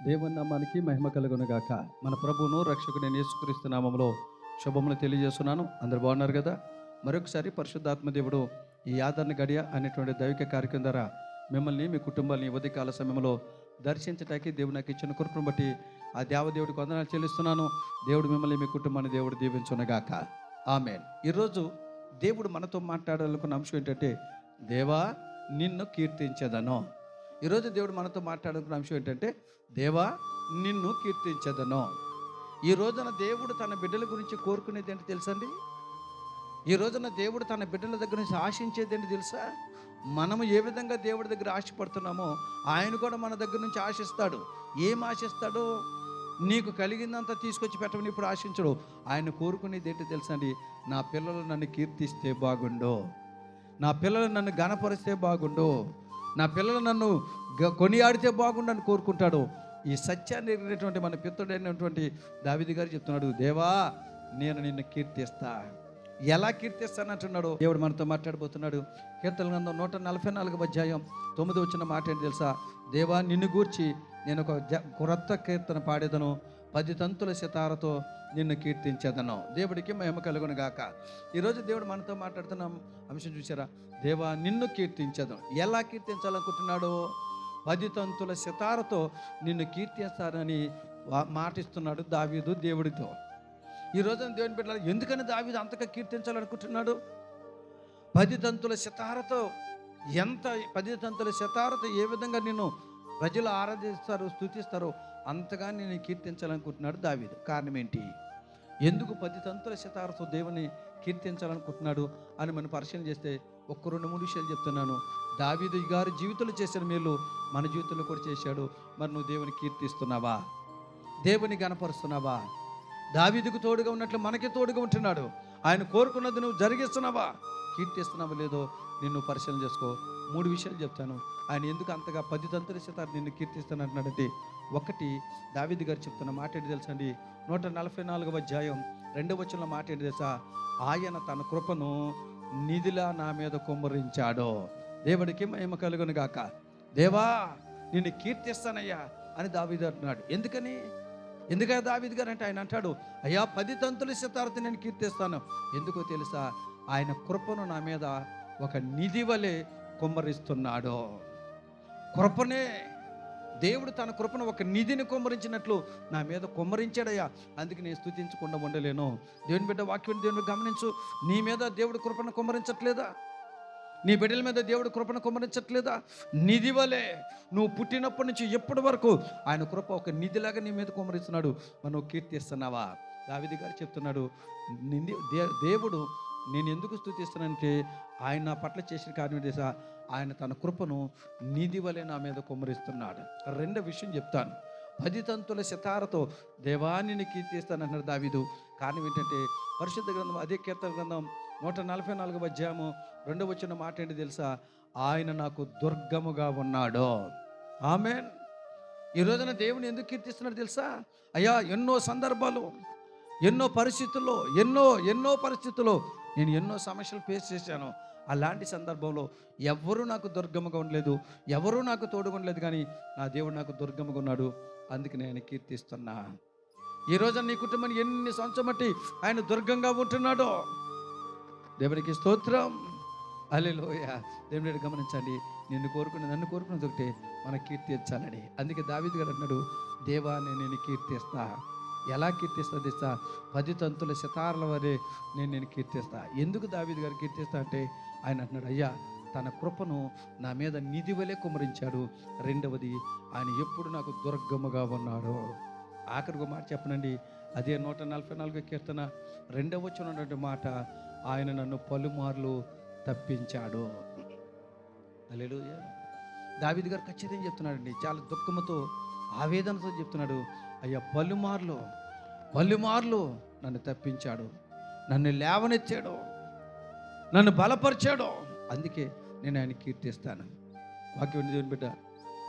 దేవుని నామానికి మహిమ కలుగును గాక. మన ప్రభువును రక్షకుడైన యేసుక్రీస్తు నామములో శుభములు తెలియజేస్తున్నాను. అందరు బాగున్నారు కదా? మరొకసారి పరిశుద్ధాత్మ దేవుడు ఈ ఆదరణ గడియ అనేటువంటి దైవిక కార్యక్రమం ద్వారా మిమ్మల్ని మీ కుటుంబాన్ని ఉదయకాల సమయంలో దర్శించడానికి దేవుడు నాకు ఇచ్చిన కృపను బట్టి ఆ దేవదేవుడికి వందనాలు చెల్లిస్తున్నాను. దేవుడు మిమ్మల్ని మీ కుటుంబాన్ని దేవుడు దీవించునుగాక. ఆమేన్. ఈరోజు దేవుడు మనతో మాట్లాడాలనుకున్న అంశం ఏంటంటే, దేవా నిన్ను కీర్తించెదను. ఈరోజు దేవుడు మనతో మాట్లాడాలనుకున్న అంశం ఏంటంటే, దేవా నిన్ను కీర్తించెదను. ఈ రోజున దేవుడు తన బిడ్డల గురించి కోరుకునేది ఏంటి తెలుసండి? ఈ రోజున దేవుడు తన బిడ్డల దగ్గర నుంచి ఆశించేది ఏంటి తెలుసా? మనము ఏ విధంగా దేవుడి దగ్గర ఆశపడుతున్నామో ఆయన కూడా మన దగ్గర నుంచి ఆశిస్తాడు. ఏం ఆశిస్తాడో? నీకు కలిగిందంతా తీసుకొచ్చి పెట్టమని ఇప్పుడు ఆశించడు. ఆయన కోరుకునేది ఏంటి తెలుసా అండి? నా పిల్లలు నన్ను కీర్తిస్తే బాగుండు, నా పిల్లలు నన్ను ఘనపరిస్తే బాగుండు, నా పిల్లలు నన్ను కొనియాడితే బాగుండు అని కోరుకుంటాడు. ఈ సత్యాన్ని ఎరిగినటువంటి మన పిత్రుడైనటువంటి దావీదు గారు చెప్తున్నాడు, దేవా నేను నిన్ను కీర్తిస్తా. ఎలా కీర్తిస్తానంటున్నాడు దేవుడు మనతో మాట్లాడబోతున్నాడు. కీర్తన గ్రంథం 144వ అధ్యాయం 9 వచ్చిన మాట ఏంటి తెలుసా? దేవా నిన్ను గూర్చి నేను ఒక క్రొత్త కీర్తన పాడేదను, 10 తంతుల సితారతో నిన్ను కీర్తించేదను. దేవుడికి మహిమ కలుగును గాక. ఈరోజు దేవుడు మనతో మాట్లాడుతున్న అంశం చూసారా? దేవా నిన్ను కీర్తించదు. ఎలా కీర్తించాలనుకుంటున్నాడు? 10 తంతుల సితారతో నిన్ను కీర్తిస్తానని మాటిస్తున్నాడు దావీదు దేవుడితో. ఈ రోజున దేవుని బిడ్డలారా, ఎందుకని దావీదు అంతగా కీర్తించాలనుకుంటున్నాడు? 10 తంతుల సితారతో 10 తంతుల సితారతో ఏ విధంగా నిన్ను ప్రజలు ఆరాధిస్తారు, స్తుతిస్తారు, అంతగా నేను కీర్తించాలనుకుంటున్నాడు దావీదు. కారణం ఏంటి? ఎందుకు 10 తంతుల సితారతో దేవుని కీర్తించాలనుకుంటున్నాడు అని మనం పరిశీలన చేస్తే 1-2-3 విషయాలు చెప్తున్నాను. దావీదు గారి జీవితంలో చేసిన మేలు మన జీవితంలో కూడా చేశాడు. మరి నువ్వు దేవుని కీర్తిస్తున్నావా? దేవుని గణపరుస్తున్నావా? దావీదుకు తోడుగా ఉన్నట్లు మనకి తోడుగా ఉంటున్నాడు. ఆయన కోరుకున్నది నువ్వు జరిగిస్తున్నావా? కీర్తిస్తున్నావా లేదో నిన్ను పరిశీలన చేసుకో. 3 విషయాలు చెప్తాను. ఆయన ఎందుకు అంతగా 10 తంతుల సితార నిన్ను కీర్తిస్తాను అంటున్నాడంటే, ఒకటి దావీదు గారు చెప్తున్న మాట ఏంటి తెలుసా అండి? 144వ అధ్యాయం 2వ వచనంలో మాట ఏంటి తెలుసా? ఆయన తన కృపను నిధిలా నా మీద కుమ్మరించాడు. దేవుడికి మహిమ కలుగును గాక. దేవా నిన్ను కీర్తిస్తానయ్యా అని దావీదు అంటున్నాడు. ఎందుకంటే దావీదు గారు అంటే ఆయన అంటాడు, అయ్యా 10 తంతుల సితారతో నేను కీర్తిస్తాను. ఎందుకో తెలుసా? ఆయన కృపను నా మీద ఒక నిధి వలె కుమ్మరిస్తున్నాడు. కృపనే దేవుడు తన కృపను ఒక నిధిని కుమ్మరించినట్లు నా మీద కుమ్మరించాడయ్యా. అందుకే నేను స్తుతించకుండా ఉండలేను. దేవుని బిడ్డ వాక్యం దేవుని గమనించు. నీ మీద దేవుడు కృపను కుమ్మరించట్లేదా? నీ బిడ్డల మీద దేవుడు కృపను కుమ్మరించట్లేదా? నిధి వలె నువ్వు పుట్టినప్పటి నుంచి ఎప్పటి వరకు ఆయన కృప ఒక నిధిలాగా నీ మీద కుమ్మరిస్తున్నాడు. మనం కీర్తిస్తున్నావా? దావీదు గారు చెప్తున్నాడు, దేవుడు నేను ఎందుకు స్తుతిస్తున్నానంటే ఆయన నా పట్ల చేసిన కార్యం చేసా, ఆయన తన కృపను నిధి వలె నా మీద కుమ్మరిస్తున్నాడు. రెండో విషయం చెప్తాను. 10 తంతుల సితారతో దేవాన్ని కీర్తిస్తానన్నాడు దావీదు. కారణం ఏంటంటే పరిశుద్ధ గ్రంథం, అదే కీర్తన గ్రంథం 144వ అధ్యాయము 2వ వచన మాట ఏంటి తెలుసా? ఆయన నాకు దుర్గముగా ఉన్నాడు. ఆమేన్. ఈ రోజున దేవుని ఎందుకు కీర్తిస్తున్నాడు తెలుసా? అయ్యా ఎన్నో సందర్భాలు, ఎన్నో పరిస్థితుల్లో నేను ఎన్నో సమస్యలు ఫేస్ చేశాను. అలాంటి సందర్భంలో ఎవరు నాకు దుర్గముగా ఉండలేదు, ఎవరు నాకు తోడుగా ఉండలేదు, కానీ నా దేవుడు నాకు దుర్గముగా ఉన్నాడు. అందుకే నేను కీర్తిస్తున్నా. ఈ రోజున నీ కుటుంబాన్ని ఎన్ని సంవత్సరం బట్టి ఆయన దుర్గంగా ఉంటున్నాడో. దేవునికి స్తోత్రం. హల్లెలూయా. దేవుని గమనించండి, నన్ను కోరుకున్నది ఒకటే, మన కీర్తించాలని. అందుకే దావీదు గారు అన్నాడు, దేవా నేను కీర్తిస్తా. ఎలా కీర్తిస్తా తెలుసా? 10 తంతుల సితారల వరే నేను కీర్తిస్తా. ఎందుకు దావీదు గారు కీర్తిస్తా అంటే ఆయన అంటున్నాడు, అయ్యా తన కృపను నా మీద నిధి వలె కుమ్మరించాడు. రెండవది, ఆయన ఎప్పుడు నాకు దుర్గముగా ఉన్నాడు. ఆఖరికి మాట చెప్పనండి, అదే 144 కీర్తన 2వ వచనం ఉన్నటువంటి మాట, ఆయన నన్ను పలుమార్లు తప్పించాడు. హల్లెలూయా. దావీదు గారు ఖచ్చితంగా చెప్తున్నాడండి, చాలా దుఃఖంతో ఆవేదనతో చెప్తున్నాడు, అయ్యా పలుమార్లు నన్ను తప్పించాడు, నన్ను లేవనెత్తాడు, నన్ను బలపరిచాడు. అందుకే నేను ఆయన కీర్తిస్తాను. వాక్యం దేవుని బిడ్డ,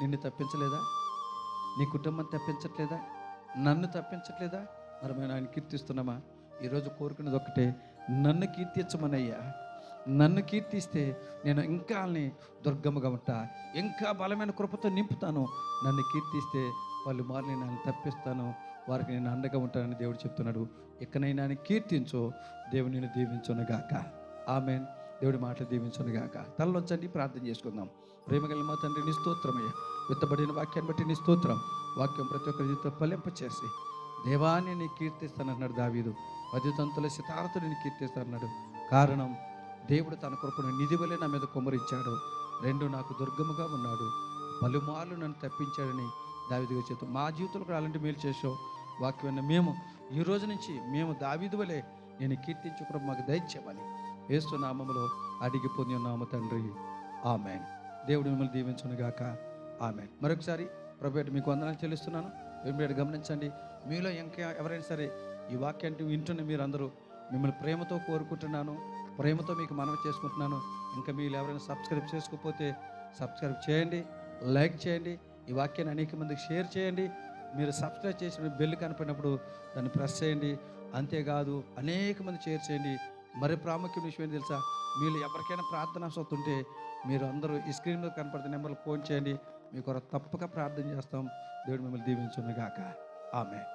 నిన్ను తప్పించలేదా? నీ కుటుంబం తప్పించట్లేదా? నన్ను తప్పించట్లేదా? మరి మేము ఆయన కీర్తిస్తున్నామా? ఈరోజు కోరుకునేది ఒకటే, నన్ను కీర్తించమనయ్యా. నన్ను కీర్తిస్తే నేను ఇంకా దుర్గముగా ఉంటా, ఇంకా బలమైన కృపతో నింపుతాను. నన్ను కీర్తిస్తే వాళ్ళు మారి నేను ఆయన తప్పిస్తాను, వారికి నేను అండగా ఉంటానని దేవుడు చెప్తున్నాడు. ఎక్కడైనా ఆయన కీర్తించో, దేవుడు నిన్ను దీవించునుగాక. ఆమేన్. దేవుడి మాటలు దీవించునుగాక. తలలోంచండి, ప్రార్థన చేసుకుందాం. ప్రేమగల మా తండ్రి, నీ స్తోత్రమయ్య. విత్తబడిన వాక్యాన్ని బట్టి నీ స్తోత్రం. వాక్యం ప్రతి ఒక్కరి జీవితంలో ఫలింపచేసి దేవాన్ని నీ కీర్తిస్తానన్నాడు దావీదు. 10 తంతుల సితారతో నేను కీర్తిస్తానన్నాడు. కారణం, దేవుడు తన కృపను నిధి వలె నా మీద కుమ్మరించాడు. 2 నాకు దుర్గముగా ఉన్నాడు, పలుమార్లు నన్ను తప్పించాడని దావీదుగా చెప్తాం. మా జీవితంలో కూడా అలాంటి మేలు చేసావు. వాక్యమైన మేము ఈ రోజు నుంచి మేము దావీదు వలె నేను కీర్తించు కృప మాకు దయచేయమని యేసు నామములో అడిగి పొంది ఉన్నాము తండ్రి. ఆమేన్. దేవుడు మిమ్మల్ని దీవించునుగాక. ఆమేన్. మరొకసారి ప్రభువైన మీకు వందనాలు చెల్లిస్తున్నాను. మీరు గమనించండి, మీలో ఇంకా ఎవరైనా సరే ఈ వాక్యాన్ని వింటున్న మీరందరూ మిమ్మల్ని ప్రేమతో కోరుకుంటున్నాను, ప్రేమతో మీకు మనవి చేసుకుంటున్నాను. ఇంకా మీరు ఎవరైనా సబ్స్క్రైబ్ చేసుకోకపోతే సబ్స్క్రైబ్ చేయండి, లైక్ చేయండి, ఈ వాక్యాన్ని అనేక మందికి షేర్ చేయండి. మీరు సబ్స్క్రైబ్ చేసిన బెల్ కనపడినప్పుడు దాన్ని ప్రెస్ చేయండి. అంతేకాదు అనేక మంది షేర్ చేయండి. మరి ప్రాముఖ్యమైన విషయం ఏంటి తెలుసా? మీరు ఎవరికైనా ప్రార్థన అవసరం ఉంటే మీరు అందరూ ఈ స్క్రీన్ మీద కనపడుతున్న నెంబర్లు ఫోన్ చేయండి. మీకు తప్పక ప్రార్థన చేస్తాం. దేవుడు మిమ్మల్ని దీవించునుగాక. ఆమేన్.